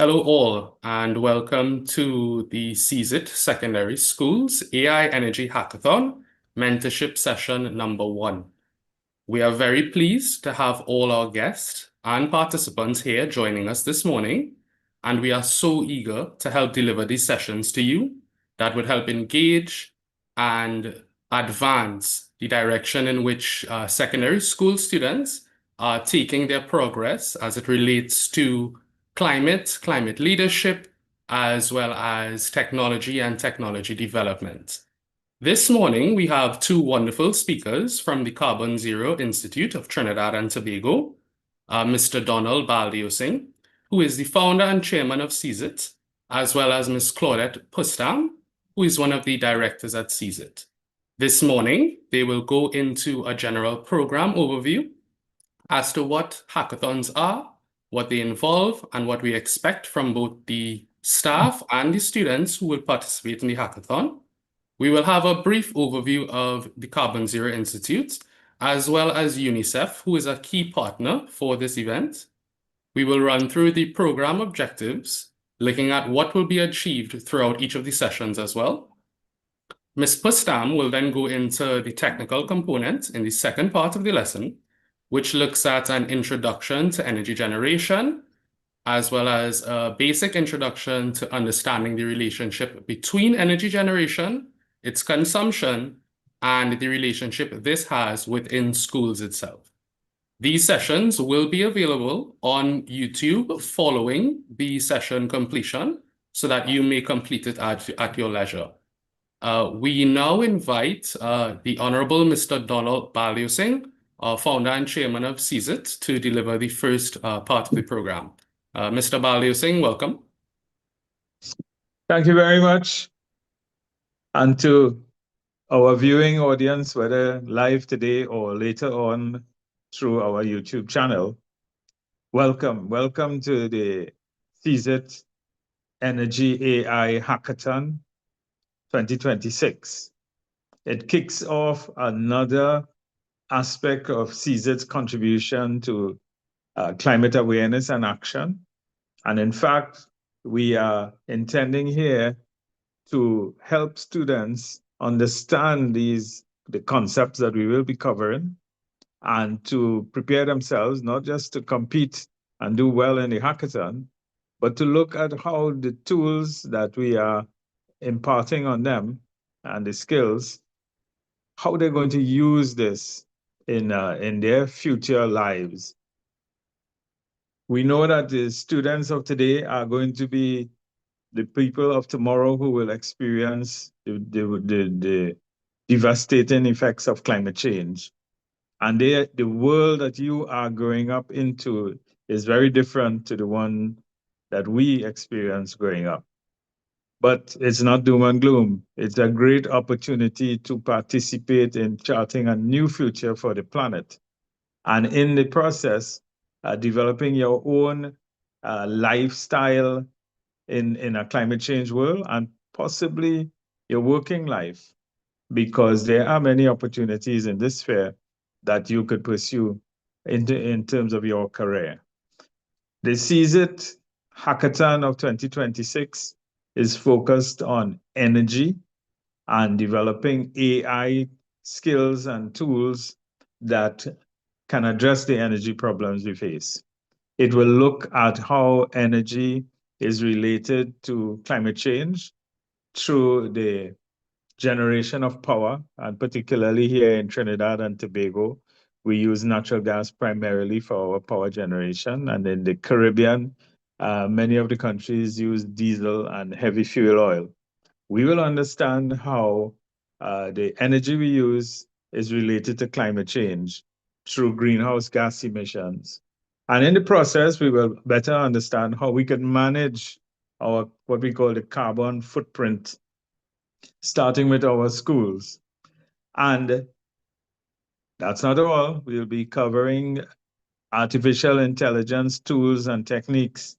Hello all, and welcome to the CZITT Secondary Schools AI Energy Hackathon Mentorship Session number 1. We are very pleased to have all our guests and participants here joining us this morning, and we are so eager to help deliver these sessions to you that would help engage and advance the direction in which secondary school students are taking their progress as it relates to climate leadership, as well as technology and technology development. This morning, we have two wonderful speakers from the Carbon Zero Institute of Trinidad and Tobago, Mr. Donald Baldiosing, who is the founder and chairman of CZITT, as well as Ms. Claudette Pustam, who is one of the directors at CZITT. This morning, they will go into a general program overview as to what hackathons are, what they involve, and what we expect from both the staff and the students who will participate in the hackathon. We will have a brief overview of the Carbon Zero Institute, as well as UNICEF, who is a key partner for this event. We will run through the program objectives, looking at what will be achieved throughout each of the sessions as well. Ms. Pustam will then go into the technical component in the second part of the lesson, which looks at an introduction to energy generation, as well as a basic introduction to understanding the relationship between energy generation, its consumption, and the relationship this has within schools itself. These sessions will be available on YouTube following the session completion so that you may complete it at your leisure. We now invite the Honorable Mr. Donald Baldiosing, founder and chairman of CZITT, to deliver the first part of the program. Mr. Baldiosing, welcome. Thank you very much. And to our viewing audience, whether live today or later on through our YouTube channel, welcome. Welcome to the CZITT Energy AI Hackathon 2026. It kicks off another aspect of CZITT's contribution to climate awareness and action. And in fact, we are intending here to help students understand the concepts that we will be covering and to prepare themselves, not just to compete and do well in the hackathon, but to look at how the tools that we are imparting on them and the skills, how they're going to use this in their future lives. We know that the students of today are going to be the people of tomorrow who will experience the devastating effects of climate change. And the world that you are growing up into is very different to the one that we experienced growing up. But it's not doom and gloom. It's a great opportunity to participate in charting a new future for the planet. And in the process, developing your own lifestyle in a climate change world and possibly your working life, because there are many opportunities in this sphere that you could pursue in terms of your career. The CZITT Hackathon of 2026 is focused on energy and developing AI skills and tools that can address the energy problems we face. It will look at how energy is related to climate change through the generation of power, and particularly here in Trinidad and Tobago, we use natural gas primarily for our power generation. And in the Caribbean, many of the countries use diesel and heavy fuel oil. We will understand how the energy we use is related to climate change through greenhouse gas emissions. And in the process, we will better understand how we can manage our what we call the carbon footprint, starting with our schools. And that's not all. We'll be covering artificial intelligence tools and techniques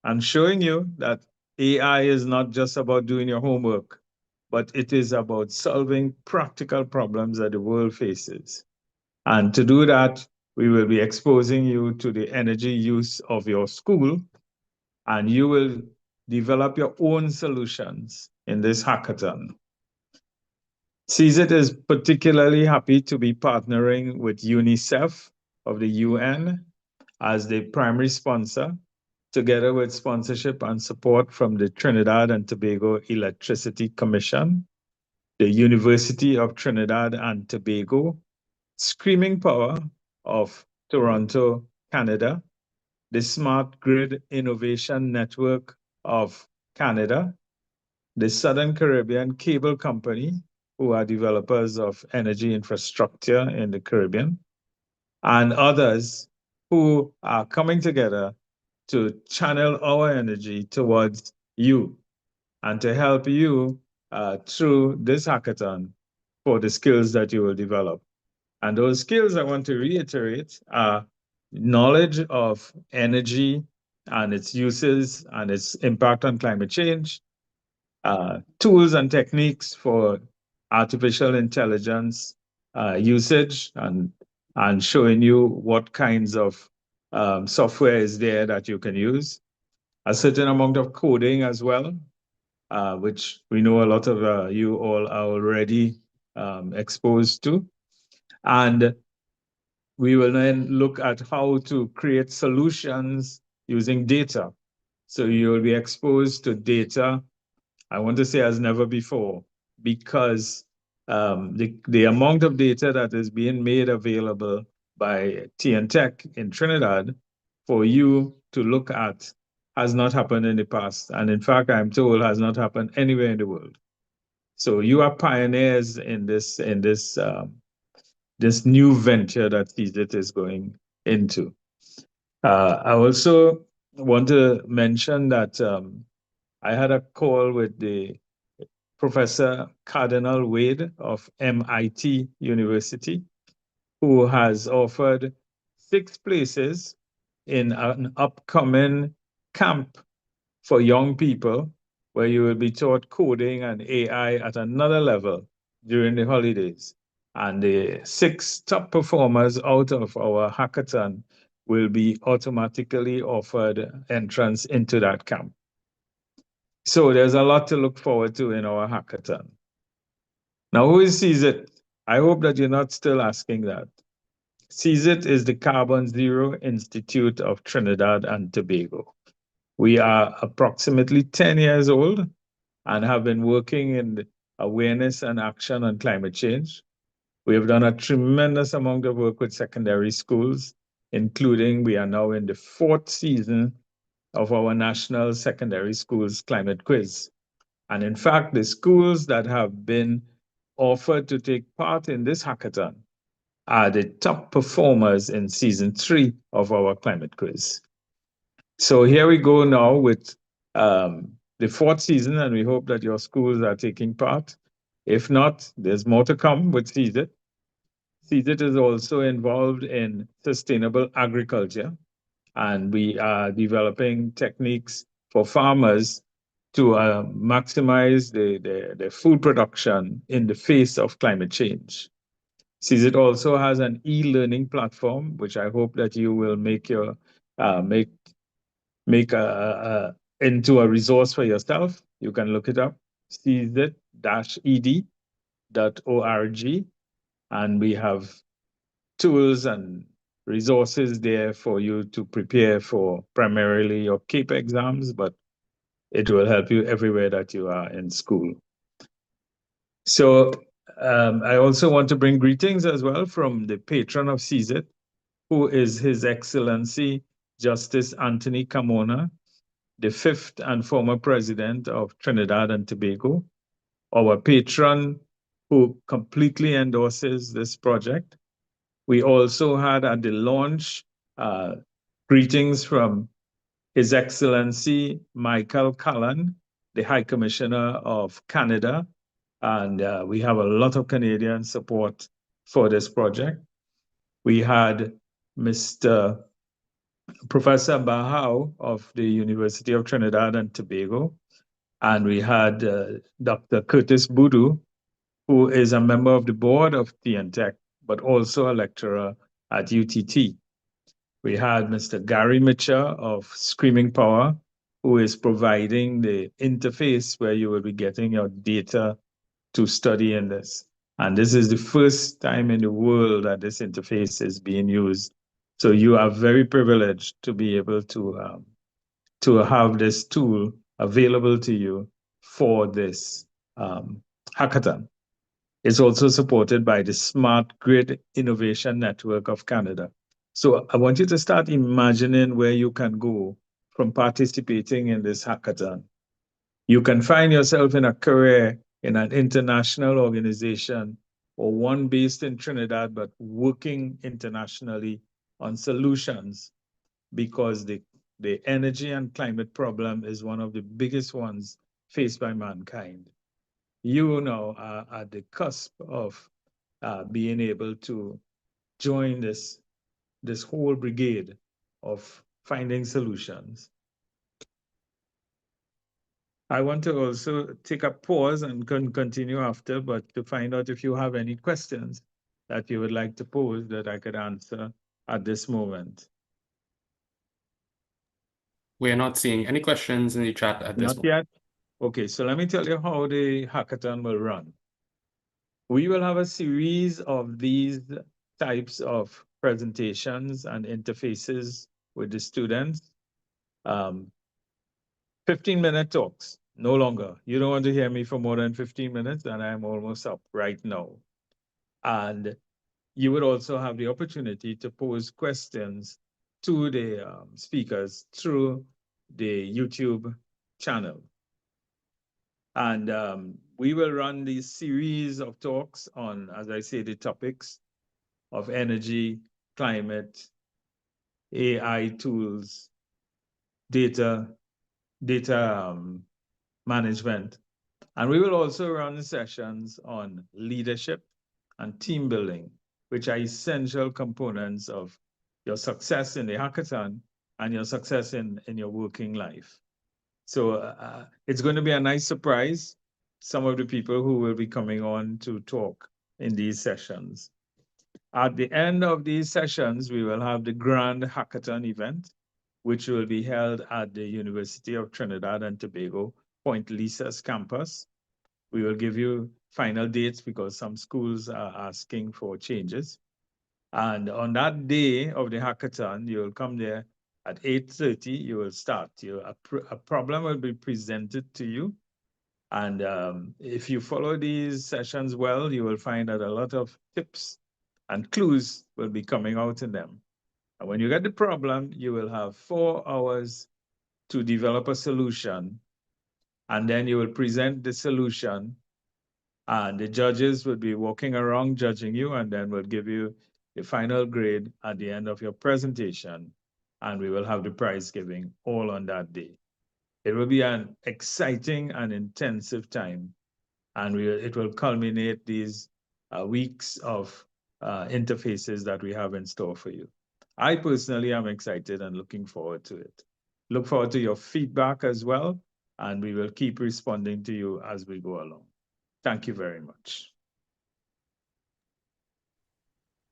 and showing you that AI is not just about doing your homework, but it is about solving practical problems that the world faces. And to do that, we will be exposing you to the energy use of your school and you will develop your own solutions in this hackathon. CZITT is particularly happy to be partnering with UNICEF of the UN as the primary sponsor, together with sponsorship and support from the Trinidad and Tobago Electricity Commission, the University of Trinidad and Tobago, Screaming Power of Toronto, Canada, the Smart Grid Innovation Network of Canada, the Southern Caribbean Cable Company, who are developers of energy infrastructure in the Caribbean, and others who are coming together to channel our energy towards you and to help you through this hackathon for the skills that you will develop. And those skills I want to reiterate are knowledge of energy and its uses and its impact on climate change, tools and techniques for artificial intelligence usage, and showing you what kinds of software is there that you can use. A certain amount of coding as well, which we know a lot of you all are already exposed to. And we will then look at how to create solutions using data. So you will be exposed to data, I want to say as never before, because the amount of data that is being made available by TNTech in Trinidad for you to look at has not happened in the past. And in fact, I'm told has not happened anywhere in the world. So you are pioneers in this this new venture that CZITT is going into. I also want to mention that I had a call with the Professor Cardinal Wade of MIT University, who has offered 6 places in an upcoming camp for young people where you will be taught coding and AI at another level during the holidays. And the 6 top performers out of our hackathon will be automatically offered entrance into that camp. So there's a lot to look forward to in our hackathon. Now, who is CZITT? I hope that you're not still asking that. CZITT is the Carbon Zero Institute of Trinidad and Tobago. We are approximately 10 years old and have been working in awareness and action on climate change. We have done a tremendous amount of work with secondary schools, including we are now in the 4th season of our National Secondary Schools Climate Quiz. And in fact, the schools that have been offered to take part in this hackathon are the top performers in season 3 of our climate quiz. So here we go now with the 4th season, and we hope that your schools are taking part. If not, there's more to come with CZITT. CZITT is also involved in sustainable agriculture, and we are developing techniques for farmers to maximize the food production in the face of climate change. CZITT also has an e-learning platform, which I hope that you will make your into a resource for yourself. You can look it up, czit-ed.org, and we have tools and resources there for you to prepare for primarily your CAPE exams, but it will help you everywhere that you are in school. So I also want to bring greetings as well from the patron of CZITT, who is His Excellency Justice Anthony Carmona, the 5th and former president of Trinidad and Tobago, our patron who completely endorses this project. We also had at the launch greetings from His Excellency Michael Callan, the High Commissioner of Canada, and we have a lot of Canadian support for this project. We had Mr. Professor Bahau of the University of Trinidad and Tobago, and we had Dr. Curtis Boodoo, who is a member of the board of TNTech, but also a lecturer at UTT. We had Mr. Gary Mitchell of Screaming Power, who is providing the interface where you will be getting your data to study in this. And this is the first time in the world that this interface is being used. So you are very privileged to be able to have this tool available to you for this hackathon. It's also supported by the Smart Grid Innovation Network of Canada. So I want you to start imagining where you can go from participating in this hackathon. You can find yourself in a career in an international organization or one based in Trinidad, but working internationally on solutions because the energy and climate problem is one of the biggest ones faced by mankind. You now are at the cusp of being able to join this whole brigade of finding solutions. I want to also take a pause and continue after, but to find out if you have any questions that you would like to pose that I could answer at this moment. We are not seeing any questions in the chat at this Not moment. yet? Okay, so let me tell you how the hackathon will run. We will have a series of these types of presentations and interfaces with the students. 15-minute talks, no longer. You don't want to hear me for more than 15 minutes, and I'm almost up right now. And you would also have the opportunity to pose questions to the speakers through the YouTube channel. And we will run these series of talks on, as I say, the topics of energy, climate, AI tools, data management. And we will also run sessions on leadership and team building, which are essential components of your success in the hackathon and your success in your working life. So it's going to be a nice surprise, some of the people who will be coming on to talk in these sessions. At the end of these sessions, we will have the grand hackathon event, which will be held at the University of Trinidad and Tobago, Point Lisa's campus. We will give you final dates because some schools are asking for changes. And on that day of the hackathon, you will come there at 8:30, you will start. A problem will be presented to you. And if you follow these sessions well, you will find that a lot of tips and clues will be coming out in them. And when you get the problem, you will have 4 hours to develop a solution. And then you will present the solution. And the judges will be walking around judging you and then will give you the final grade at the end of your presentation. And we will have the prize giving all on that day. It will be an exciting and intensive time. And it will culminate these weeks of interfaces that we have in store for you. I personally am excited and looking forward to it. Look forward to your feedback as well, and we will keep responding to you as we go along. Thank you very much.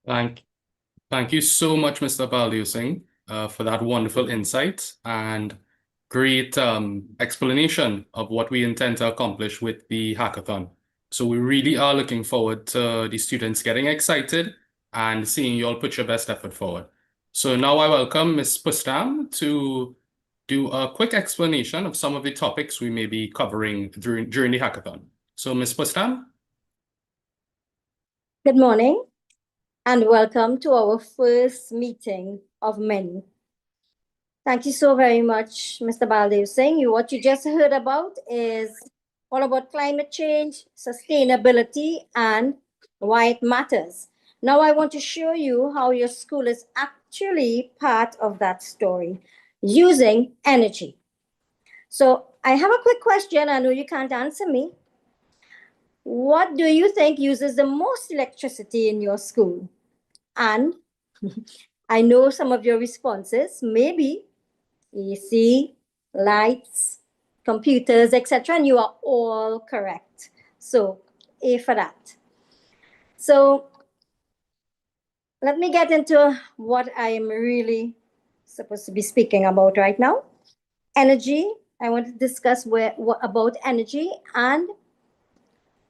Thank you so much, Mr. Baldev Singh, for that wonderful insight and great explanation of what we intend to accomplish with the hackathon. So we really are looking forward to the students getting excited and seeing you all put your best effort forward. So now I welcome Ms. Pustam to do a quick explanation of some of the topics we may be covering during the hackathon. So Ms. Pustam? Good morning and welcome to our first meeting of many. Thank you so very much, Mr. Baldev Singh. What you just heard about is all about climate change, sustainability, and why it matters. Now I want to show you how your school is actually part of that story using energy. So I have a quick question. I know you can't answer me. What do you think uses the most electricity in your school? And I know some of your responses, maybe AC, lights, computers, etc. And you are all correct. So A for that. So let me get into what I am really supposed to be speaking about right now. Energy I want to discuss about energy and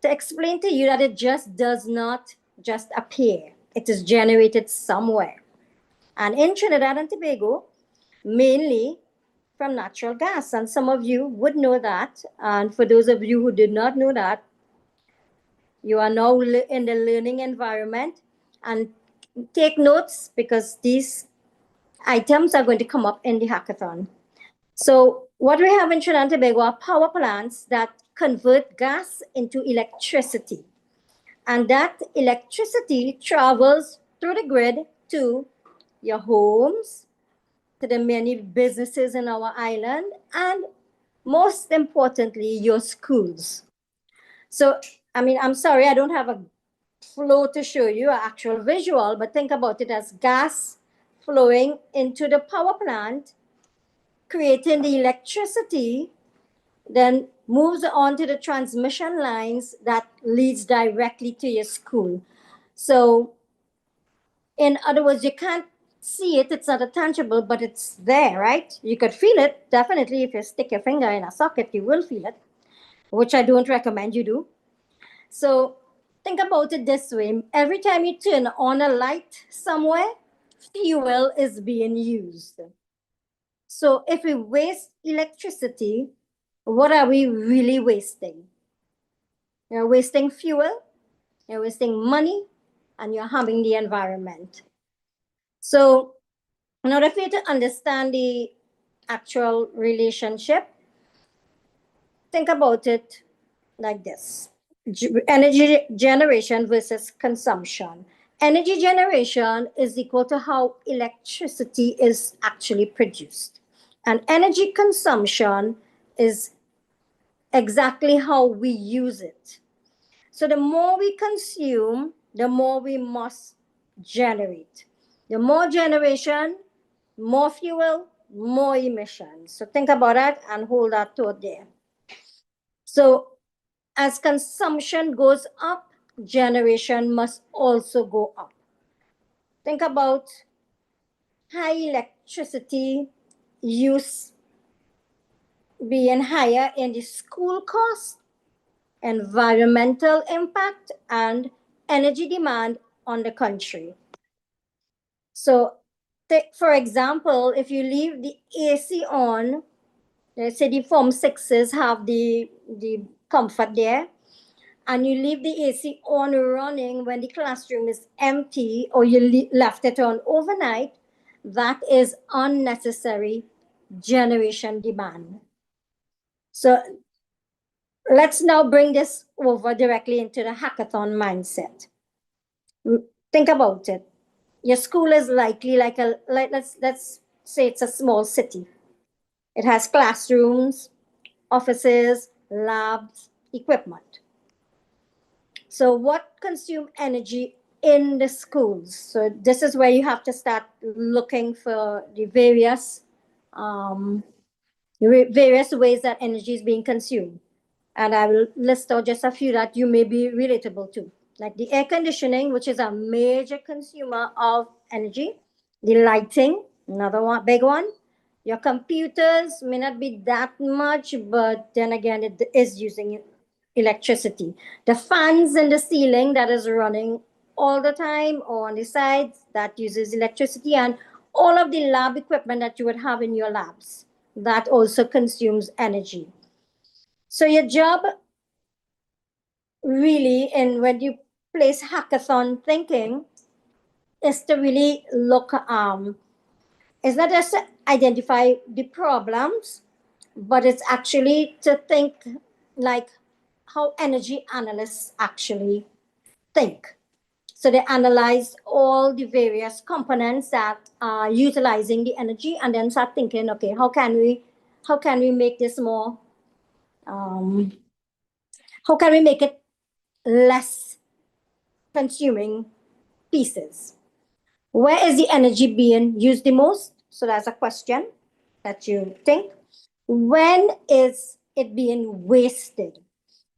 to explain to you that it just does not just appear. It is generated somewhere. And in Trinidad and Tobago, mainly from natural gas. And some of you would know that. And for those of you who did not know that, you are now in the learning environment. And take notes because these items are going to come up in the hackathon. So what we have in Trinidad and Tobago are power plants that convert gas into electricity. And that electricity travels through the grid to your homes, to the many businesses in our island, and most importantly, your schools. So, I mean, I'm sorry, I don't have a flow to show you, an actual visual, but think about it as gas flowing into the power plant, creating the electricity, then moves on to the transmission lines that leads directly to your school. So, in other words, you can't see it, it's not a tangible, but it's there, right? You could feel it. Definitely, if you stick your finger in a socket, you will feel it, which I don't recommend you do. So think about it this way. Every time you turn on a light somewhere, fuel is being used. So if we waste electricity, what are we really wasting? You're wasting fuel, you're wasting money, and you're harming the environment. So in order for you to understand the actual relationship, think about it like this. Energy generation versus consumption. Energy generation is equal to how electricity is actually produced. And energy consumption is exactly how we use it. So the more we consume, the more we must generate. The more generation, more fuel, more emissions. So think about that and hold that thought there. So as consumption goes up, generation must also go up. Think about high electricity use being higher in the school cost, environmental impact, and energy demand on the country. So, for example, if you leave the AC on, let's say the Form 6s have the comfort there, and you leave the AC on running when the classroom is empty, or you left it on overnight, that is unnecessary generation demand. So let's now bring this over directly into the hackathon mindset. Think about it. Your school is likely let's say it's a small city. It has classrooms, offices, labs, equipment. So what consume energy in the schools? So this is where you have to start looking for the various ways that energy is being consumed. And I will list out just a few that you may be relatable to, like the air conditioning, which is a major consumer of energy, the lighting, another one, big one. Your computers may not be that much, but then again, it is using electricity. The fans in the ceiling that is running all the time or on the sides, that uses electricity, and all of the lab equipment that you would have in your labs, that also consumes energy. So your job really, and when you place hackathon thinking, is to really look, it's not just to identify the problems, but it's actually to think like how energy analysts actually think. So they analyze all the various components that are utilizing the energy, and then start thinking, okay, how can we make this more, how can we make it less consuming pieces? Where is the energy being used the most? So that's a question that you think. When is it being wasted?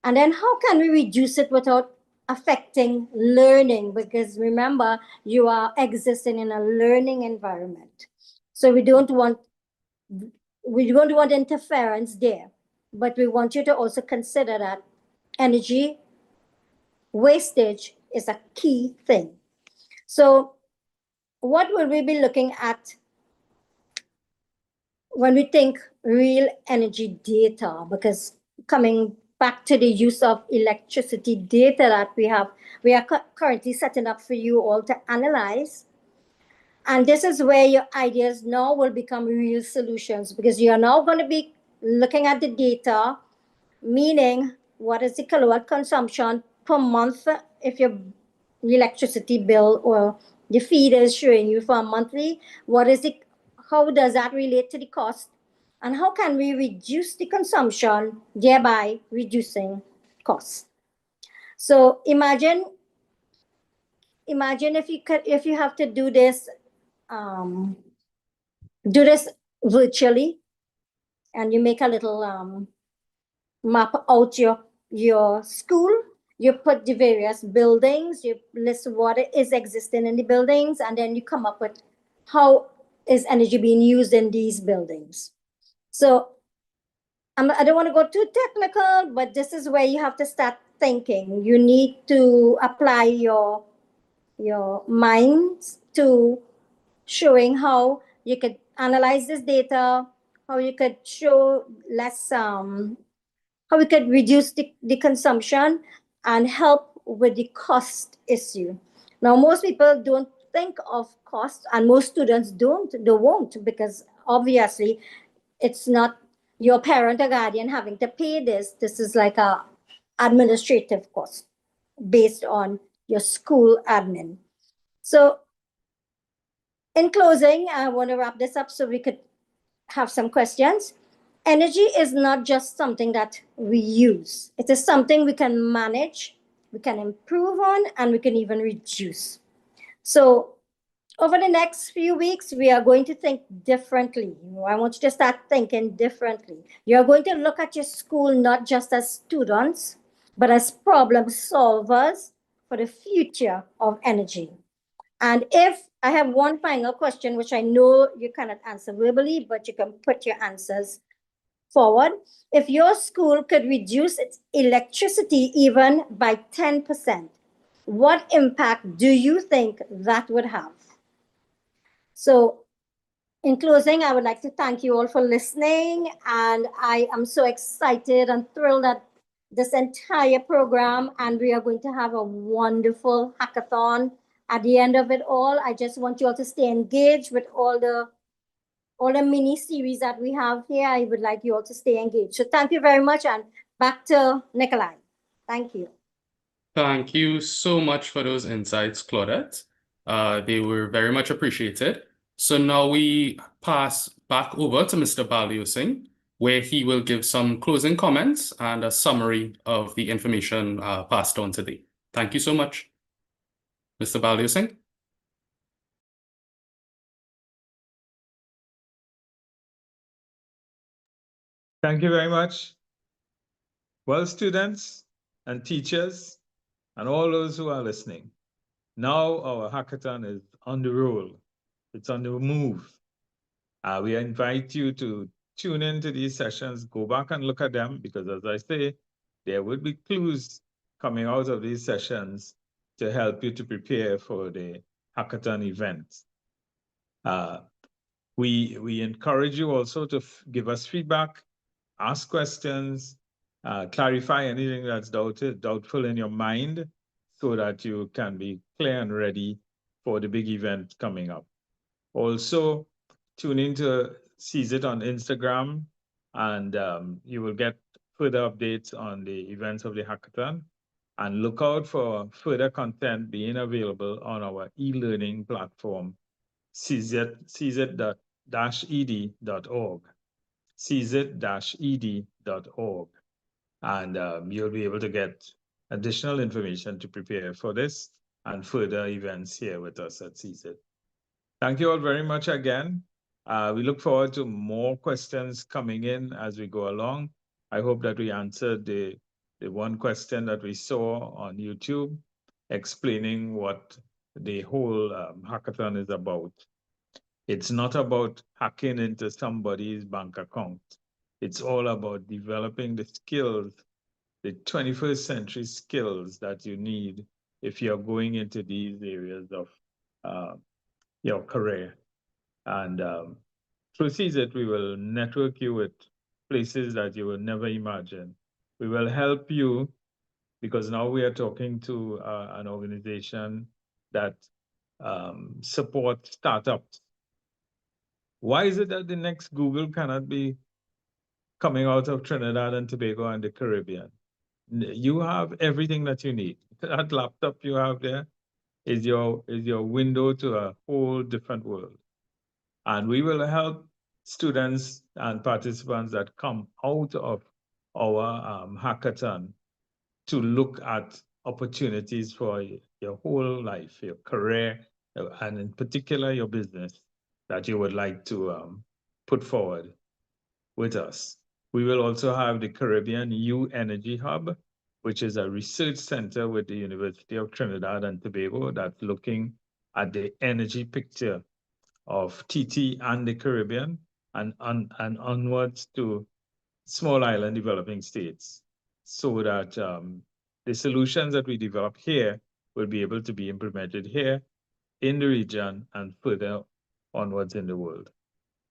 And then how can we reduce it without affecting learning? Because remember, you are existing in a learning environment. So we don't want we don't want interference there, but we want you to also consider that energy wastage is a key thing. So what will we be looking at when we think real energy data? Because coming back to the use of electricity data that we are currently setting up for you all to analyze. And this is where your ideas now will become real solutions, because you are now going to be looking at the data, meaning what is the kilowatt consumption per month if your electricity bill or the feed is showing you for a monthly, what is it, how does that relate to the cost, and how can we reduce the consumption, thereby reducing costs. So imagine if you have to um, do this virtually, and you make a little map out your school. You put the various buildings, you list what is existing in the buildings, and then you come up with how is energy being used in these buildings. So I don't want to go too technical, but this is where you have to start thinking. You need to apply your minds to showing how you could analyze this data, how you could show less, how we could reduce the consumption and help with the cost issue. Now, most people don't think of cost, and most students they won't, because obviously it's not your parent or guardian having to pay this. This is like a administrative cost based on your school admin. So in closing, I want to wrap this up so we could have some questions. Energy is not just something that we use. It is something we can manage, we can improve on, and we can even reduce. So over the next few weeks, we are going to think differently. I want you to start thinking differently. You're going to look at your school not just as students, but as problem solvers for the future of energy. And if I have one final question, which I know you cannot answer verbally, but you can put your answers forward. If your school could reduce its electricity even by 10%, what impact do you think that would have? So in closing, I would like to thank you all for listening. And I am so excited and thrilled at this entire program. And we are going to have a wonderful hackathon at the end of it all. I just want you all to stay engaged with all the mini series that we have here. I would like you all to stay engaged. So thank you very much. And back to Nikolai. Thank you. Thank you so much for those insights, Claudette. They were very much appreciated. So now we pass back over to Mr. Baldev Singh, where he will give some closing comments and a summary of the information passed on today. Thank you so much. Mr. Baldev Singh. Thank you very much. Well, students and teachers and all those who are listening, now our hackathon is on the roll. It's on the move. We invite you to tune into these sessions, go back and look at them, because as I say, there would be clues coming out of these sessions to help you to prepare for the hackathon event. We encourage you also to give us feedback, ask questions, clarify anything that's doubtful in your mind, so that you can be clear and ready for the big event coming up. Also, tune into CZITT on Instagram, and you will get further updates on the events of the hackathon. And look out for further content being available on our e-learning platform, CZITT-ed.org, CZITT-ed.org. And you'll be able to get additional information to prepare for this and further events here with us at CZITT. Thank you all very much again. We look forward to more questions coming in as we go along. I hope that we answered the one question that we saw on YouTube, explaining what the whole hackathon is about. It's not about hacking into somebody's bank account. It's all about developing the skills, the 21st century skills that you need if you're going into these areas of your career. And through CZITT, we will network you with places that you will never imagine. We will help you because now we are talking to an organization that supports startups. Why is it that the next Google cannot be coming out of Trinidad and Tobago and the Caribbean? You have everything that you need. That laptop you have there is your window to a whole different world. And we will help students and participants that come out of our hackathon to look at opportunities for your whole life, your career, and in particular your business that you would like to put forward with us. We will also have the Caribbean U Energy Hub, which is a research center with the University of Trinidad and Tobago that's looking at the energy picture of TT and the Caribbean and onwards to small island developing states, so that the solutions that we develop here will be able to be implemented here in the region and further onwards in the world.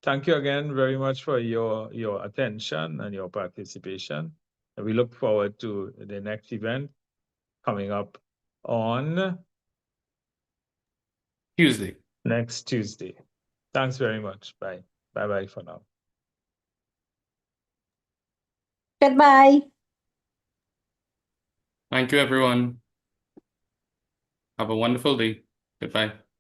Thank you again very much for your attention and your participation. And we look forward to the next event coming up on Tuesday. next Tuesday. Thanks very much. Bye. Bye-bye for now. Goodbye. Thank you, everyone. Have a wonderful day. Goodbye.